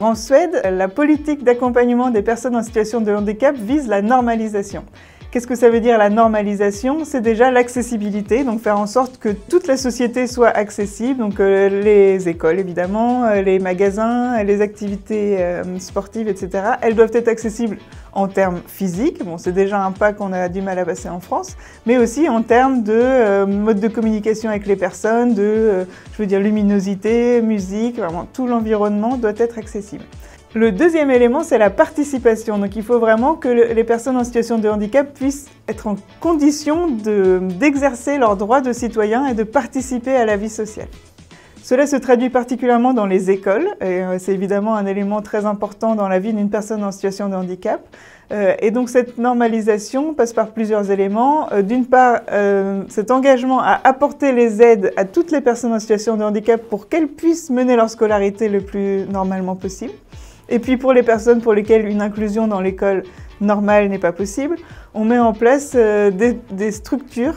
En Suède, la politique d'accompagnement des personnes en situation de handicap vise la normalisation. Qu'est-ce que ça veut dire la normalisation? C'est déjà l'accessibilité, donc faire en sorte que toute la société soit accessible, donc les écoles évidemment, les magasins, les activités sportives, etc. Elles doivent être accessibles en termes physiques, bon c'est déjà un pas qu'on a du mal à passer en France, mais aussi en termes de mode de communication avec les personnes, de luminosité, musique, vraiment tout l'environnement doit être accessible. Le deuxième élément, c'est la participation. Donc il faut vraiment que les personnes en situation de handicap puissent être en condition d'exercer leurs droits de citoyens et de participer à la vie sociale. Cela se traduit particulièrement dans les écoles, et c'est évidemment un élément très important dans la vie d'une personne en situation de handicap. Et donc cette normalisation passe par plusieurs éléments. D'une part, cet engagement à apporter les aides à toutes les personnes en situation de handicap pour qu'elles puissent mener leur scolarité le plus normalement possible. Et puis pour les personnes pour lesquelles une inclusion dans l'école normale n'est pas possible, on met en place des structures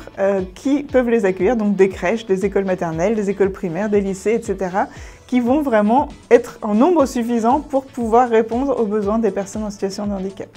qui peuvent les accueillir, donc des crèches, des écoles maternelles, des écoles primaires, des lycées, etc., qui vont vraiment être en nombre suffisant pour pouvoir répondre aux besoins des personnes en situation de handicap.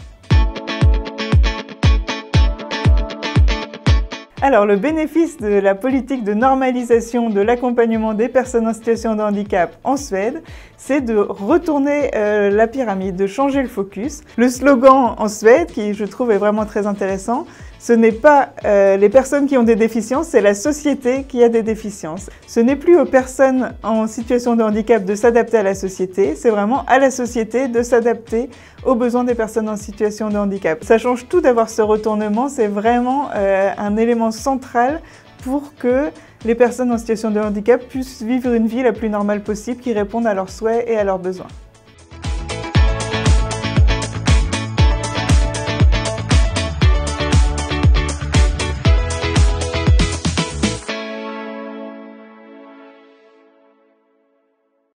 Alors, le bénéfice de la politique de normalisation de l'accompagnement des personnes en situation de handicap en Suède, c'est de retourner la pyramide, de changer le focus. Le slogan en Suède, qui je trouve est vraiment très intéressant, ce n'est pas les personnes qui ont des déficiences, c'est la société qui a des déficiences. Ce n'est plus aux personnes en situation de handicap de s'adapter à la société, c'est vraiment à la société de s'adapter aux besoins des personnes en situation de handicap. Ça change tout d'avoir ce retournement, c'est vraiment un élément central pour que les personnes en situation de handicap puissent vivre une vie la plus normale possible qui réponde à leurs souhaits et à leurs besoins.